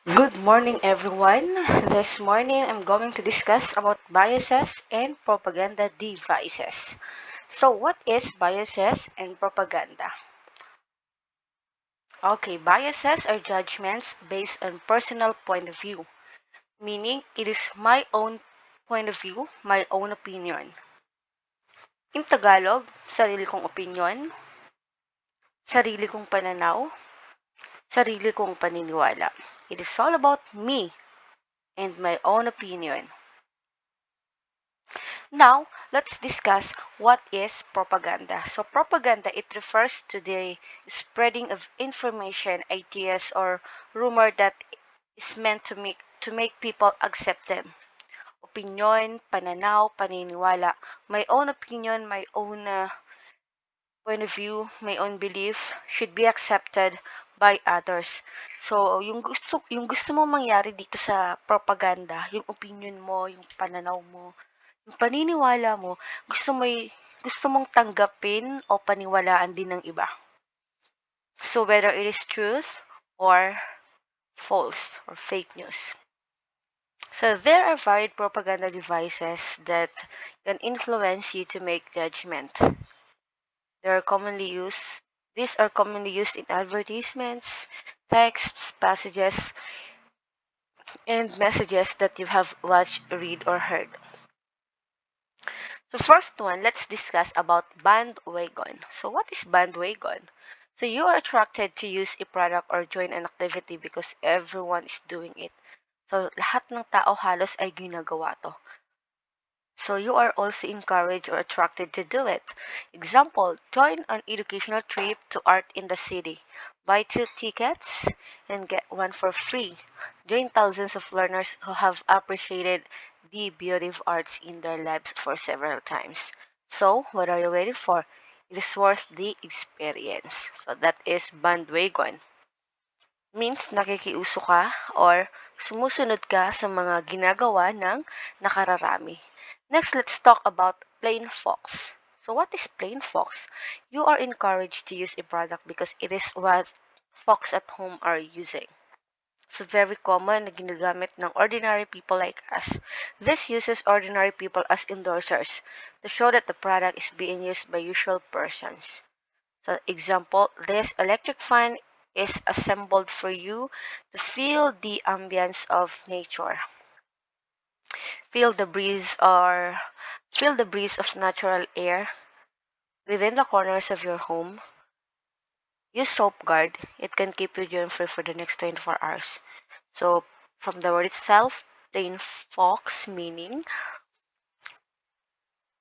Good morning, everyone. This morning, I'm going to discuss about biases and propaganda devices. So, what is biases and propaganda? Okay, biases are judgments based on personal point of view, meaning it is my own point of view, my own opinion. In Tagalog, sarili kong opinion, sarili kong pananaw, sarili kong paniniwala. It is all about me and my own opinion. Now, let's discuss what is propaganda. So, propaganda, it refers to the spreading of information, ideas, or rumor that is meant to make people accept them. Opinion, pananaw, paniniwala. My own opinion, my own point of view, my own belief should be accepted by others. So, yung gusto mo mangyari dito sa propaganda, yung opinion mo, yung pananaw mo, yung paniniwala mo, gusto mong tanggapin o paniwalaan din ng iba. So whether it is truth or false or fake news. So there are varied propaganda devices that can influence you to make judgment. They are commonly used. These are commonly used in advertisements, texts, passages, and messages that you have watched, read, or heard. So first one, let's discuss about bandwagon. So what is bandwagon? So you are attracted to use a product or join an activity because everyone is doing it. So lahat ng tao halos ay ginagawa to. So you are also encouraged or attracted to do it. Example, join an educational trip to art in the city. Buy 2 tickets and get one for free. Join thousands of learners who have appreciated the beauty of arts in their lives for several times. So, what are you waiting for? It is worth the experience. So that is bandwagon. Means nakikiuso ka or sumusunod ka sa mga ginagawa ng nakararami. Next, let's talk about plain fox. So what is plain fox? You are encouraged to use a product because it is what folks at home are using. So very common na ginagamit ng ordinary people like us. This uses ordinary people as endorsers to show that the product is being used by usual persons. So example, this electric fan is assembled for you to feel the ambience of nature. Feel the breeze or feel the breeze of natural air within the corners of your home. Use soap guard. It can keep you germ free for the next 24 hours. So from the word itself, plain fox meaning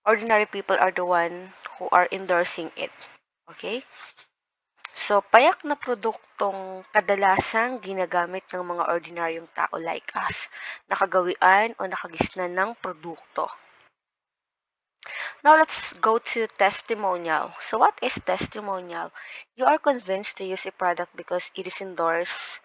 ordinary people are the one who are endorsing it. Okay? So, payak na produktong kadalasang ginagamit ng mga ordinaryong tao like us, nakagawian o nakagisnan ng produkto. Now, let's go to testimonial. So, what is testimonial? You are convinced to use a product because it is endorsed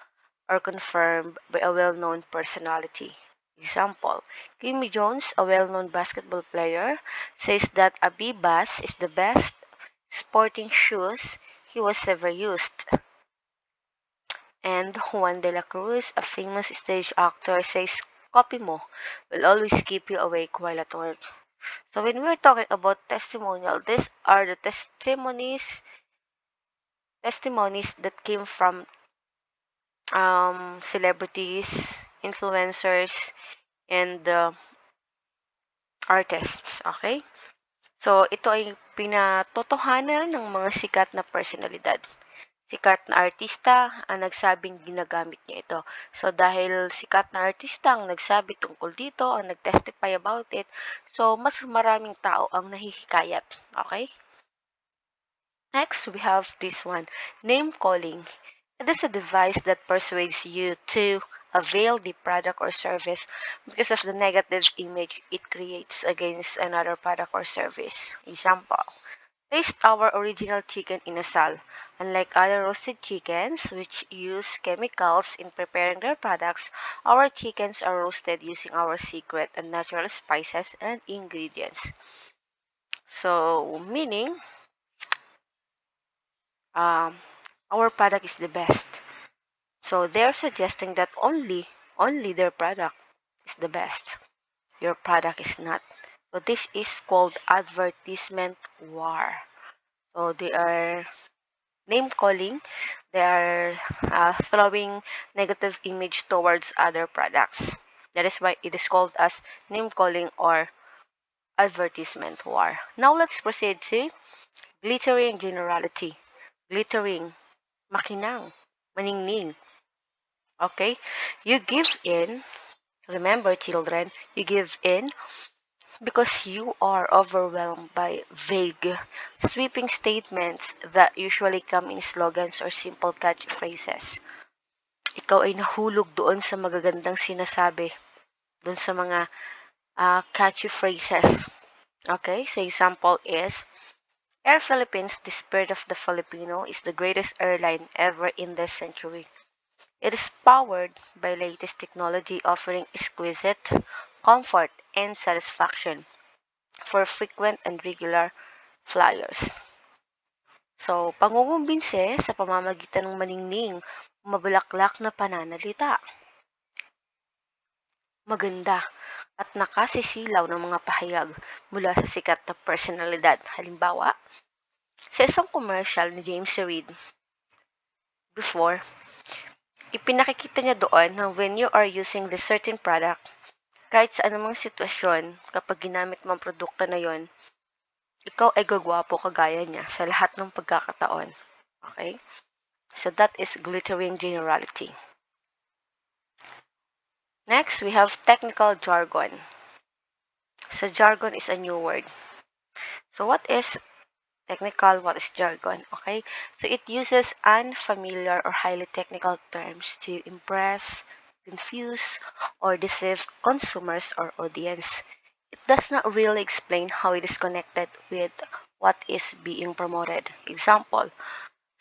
or confirmed by a well-known personality. Example, Kimmy Jones, a well-known basketball player, says that Abibas is the best sporting shoes he was ever used. And Juan de la Cruz, a famous stage actor, says, "Copy mo will always keep you awake while at work." So when we're talking about testimonial, these are the testimonies that came from celebrities, influencers, and artists. Okay? So ito ay pinatotohanan ng mga sikat na personalidad. Sikat na artista ang nagsabing ginagamit niya ito. So, dahil sikat na artista ang nagsabi tungkol dito, ang nag-testify about it, so, mas maraming tao ang nahihikayat. Okay? Next, we have this one, name calling. It is a device that persuades you to avail the product or service because of the negative image it creates against another product or service. Example, taste our original chicken inasal. Unlike other roasted chickens, which use chemicals in preparing their products, our chickens are roasted using our secret and natural spices and ingredients. So, meaning, our product is the best. So they're suggesting that only their product is the best. Your product is not. So this is called advertisement war. So they are name calling. They are throwing negative image towards other products. That is why it is called as name calling or advertisement war. Now let's proceed to glittering generality. Glittering, makinang, maningning. Okay? You give in, remember children, you give in because you are overwhelmed by vague, sweeping statements that usually come in slogans or simple catchphrases. Ikaw ay nahulog doon sa magagandang sinasabi, doon sa mga catchy phrases. Okay, so example is, Air Philippines, the spirit of the Filipino, is the greatest airline ever in this century. It is powered by latest technology offering exquisite comfort and satisfaction for frequent and regular flyers. So, pangungumbinse sa pamamagitan ng maningning, mabulaklak na pananalita. Maganda at nakasisilaw ng mga pahayag mula sa sikat na personalidad. Halimbawa, sa isang commercial ni James Reid before, ipinakikita niya doon na when you are using this certain product, kahit sa anumang sitwasyon, kapag ginamit mo ang produkto na yon, ikaw ay gagwapo kagaya niya sa lahat ng pagkakataon. Okay? So that is glittering generality. Next, we have technical jargon. So jargon is a new word. So what is technical? What is jargon? Okay? So it uses unfamiliar or highly technical terms to impress, confuse, or deceive consumers or audience. It does not really explain how it is connected with what is being promoted. Example,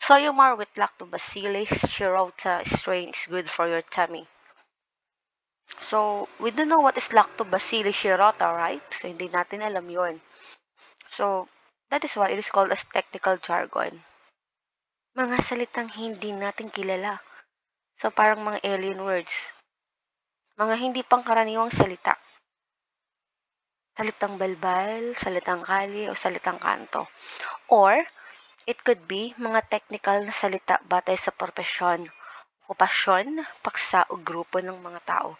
Soyomar with lactobacillus shirota strain is good for your tummy. So, we don't know what is lactobacillus shirota, right? So, hindi natin alam yon. So, that is why it is called as technical jargon. Mga salitang hindi natin kilala. So, parang mga alien words. Mga hindi pangkaraniwang salita. Salitang balbal, salitang kali, o salitang kanto. Or, it could be mga technical na salita batay sa profesyon, okupasyon, paksa o grupo ng mga tao.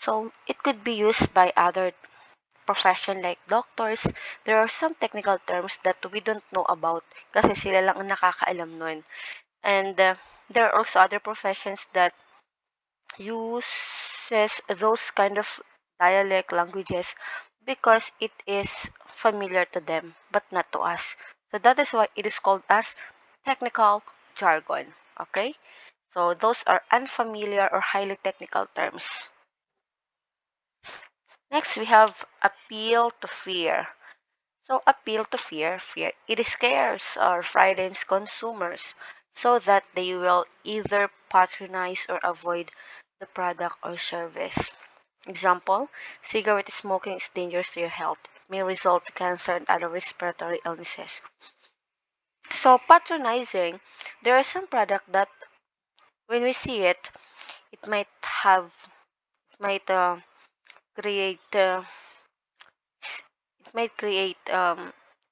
So, it could be used by other profession like doctors. There are some technical terms that we don't know about kasi sila lang ang nakakaalam nun. And there are also other professions that uses those kind of dialect languages because it is familiar to them but not to us. So that is why it is called as technical jargon. Okay? So those are unfamiliar or highly technical terms. Next, we have appeal to fear. So appeal to fear, it scares or frightens consumers so that they will either patronize or avoid the product or service. Example, cigarette smoking is dangerous to your health. It may result in cancer and other respiratory illnesses. So patronizing, there are some product that when we see it, it might create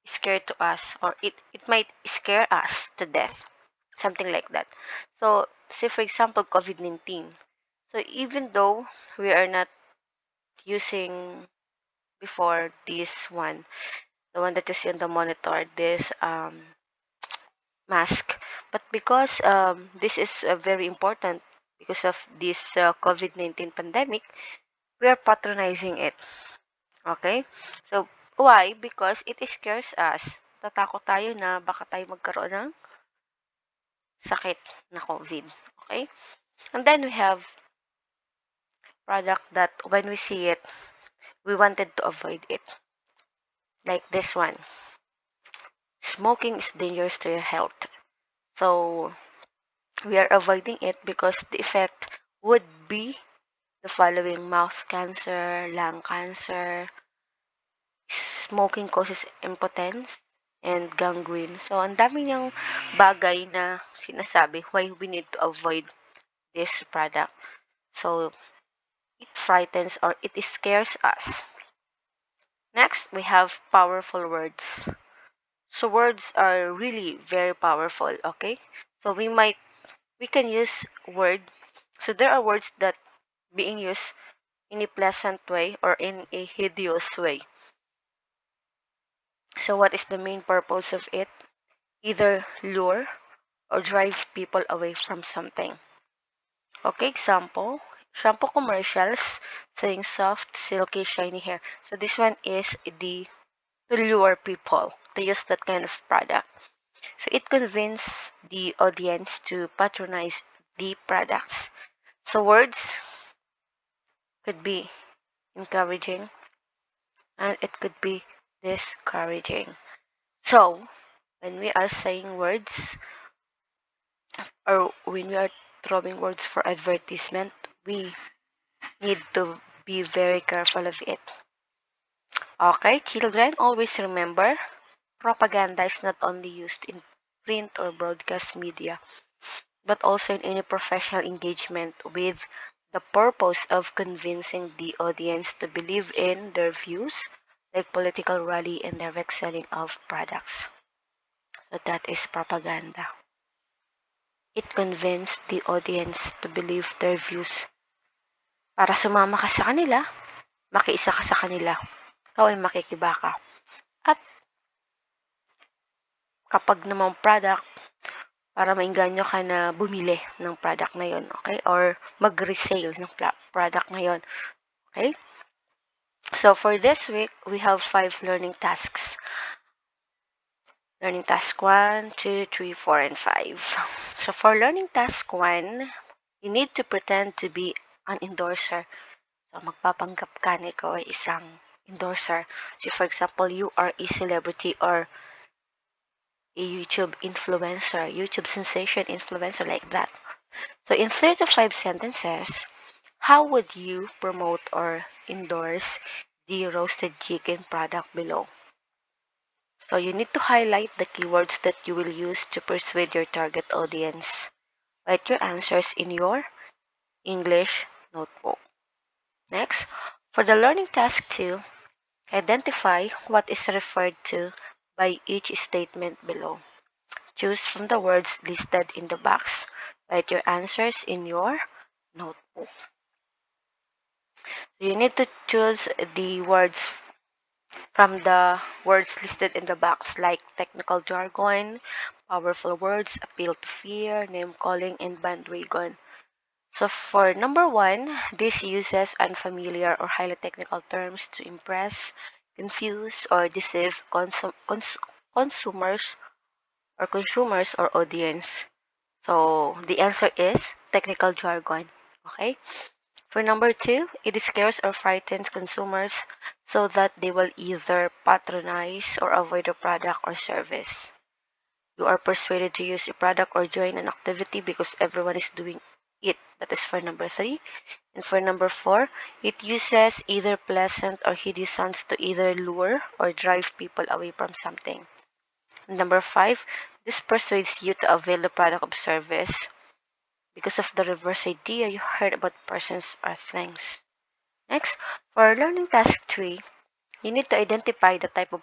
scare to us, or it might scare us to death, something like that. So say for example COVID-19. So even though we are not using before this one, the one that you see on the monitor, this mask, but because this is very important because of this COVID-19 pandemic, we are patronizing it. Okay? So, why? Because it scares us. Tatakot tayo na baka tayo magkaroon ng sakit na COVID. Okay? And then we have product that when we see it, we wanted to avoid it. Like this one. Smoking is dangerous to your health. So, we are avoiding it because the effect would be the following: mouth cancer, lung cancer. Smoking causes impotence and gangrene. So, ang dami niyang bagay na sinasabi why we need to avoid this product. So it frightens or it scares us. Next, we have powerful words. So words are really very powerful, okay? So we can use word. So there are words that being used in a pleasant way or in a hideous way. So what is the main purpose of it? Either lure or drive people away from something. Okay, example, shampoo commercials saying soft, silky, shiny hair. So this one is the to lure people to use that kind of product. So it convinces the audience to patronize the products. So words could be encouraging and it could be discouraging. So when we are saying words or when we are throwing words for advertisement, we need to be very careful of it. Okay, children, always remember propaganda is not only used in print or broadcast media, but also in any professional engagement with the purpose of convincing the audience to believe in their views, like political rally and direct selling of products. So that is propaganda. It convinced the audience to believe their views para sumama ka sa kanila, makiisa ka sa kanila, ikaw ay makikibaka. At kapag namang product, para maengganyo ka na bumili ng product na yon, okay? Or mag-resale ng product na yon, okay? So for this week, we have 5 learning tasks. Learning task 1, 2, 3, 4, and 5. So for learning task 1, you need to pretend to be an endorser. So magpapanggap ka na ikaw ay isang endorser. So for example, you are a celebrity or a YouTube influencer, YouTube sensation influencer like that. So in 3 to 5 sentences, how would you promote or endorse the roasted chicken product below? So you need to highlight the keywords that you will use to persuade your target audience. Write your answers in your English notebook. Next, for the learning task 2, identify what is referred to by each statement below. Choose from the words listed in the box. Write your answers in your notebook. You need to choose the words from the words listed in the box like technical jargon, powerful words, appeal to fear, name calling, and bandwagon. So for number 1, this uses unfamiliar or highly technical terms to impress, confuse, or deceive consumers or audience. So the answer is technical jargon. Okay? For number 2, it scares or frightens consumers so that they will either patronize or avoid a product or service. You are persuaded to use a product or join an activity because everyone is doing it. That is for number 3. And for number 4, it uses either pleasant or hideous sounds to either lure or drive people away from something. And number 5, this persuades you to avail the product or service because of the reverse idea you heard about persons or things. Next, for learning task 3, you need to identify the type of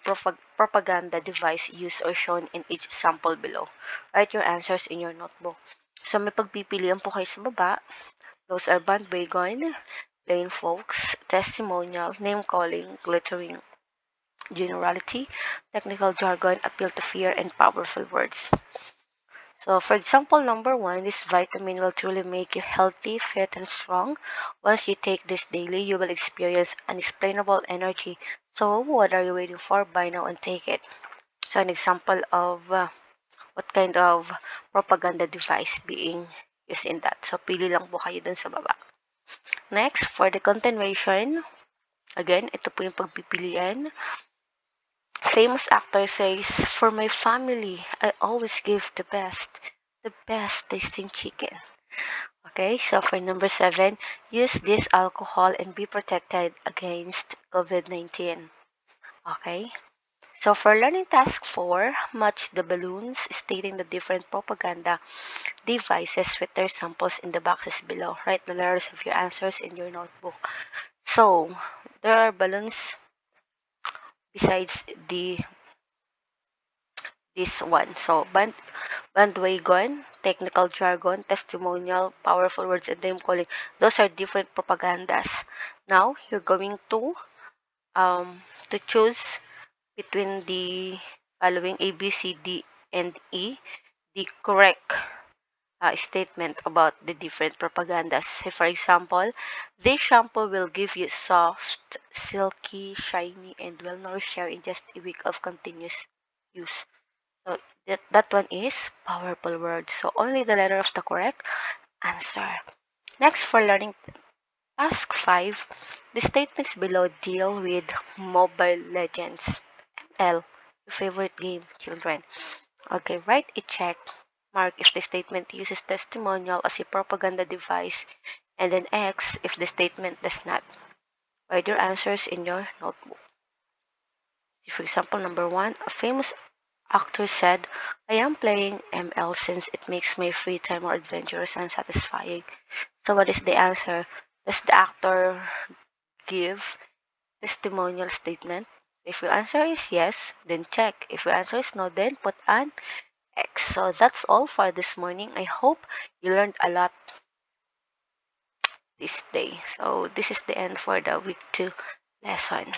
propaganda device used or shown in each sample below. Write your answers in your notebook. So may pagpipilian po kayo sa baba. Those are bandwagon, plain folks, testimonial, name calling, glittering, generality, technical jargon, appeal to fear, and powerful words. So for example, number 1, this vitamin will truly make you healthy, fit, and strong. Once you take this daily, you will experience unexplainable energy. So what are you waiting for? Buy now and take it. So an example of what kind of propaganda device being used in that. So pili lang po kayo dun sa baba. Next, for the continuation, again, ito po yung pagpipilian. Famous actor says, "For my family, I always give the best tasting chicken." Okay, so for number 7, use this alcohol and be protected against COVID-19. Okay, so for learning task 4, match the balloons stating the different propaganda devices with their samples in the boxes below. Write the letters of your answers in your notebook. So, there are balloons besides the this one. So, bandwagon, technical jargon, testimonial, powerful words, and name calling. Those are different propagandas. Now, you're going to choose between the following A, B, C, D, and E, the correct statement about the different propagandas. Say, for example, this shampoo will give you soft, silky, shiny, and well-nourished hair in just a week of continuous use. So that one is powerful words. So only the letter of the correct answer. Next, for learning task 5, the statements below deal with Mobile Legends. L, your favorite game, children. Okay, write a check mark if the statement uses testimonial as a propaganda device, and then X if the statement does not. Write your answers in your notebook. For example, number 1, a famous actor said, I am playing ML since it makes my free time more adventurous and satisfying. So what is the answer? Does the actor give testimonial statement? If your answer is yes, then check. If your answer is no, then put an X. So that's all for this morning. I hope you learned a lot this day. So this is the end for the week 2 lesson.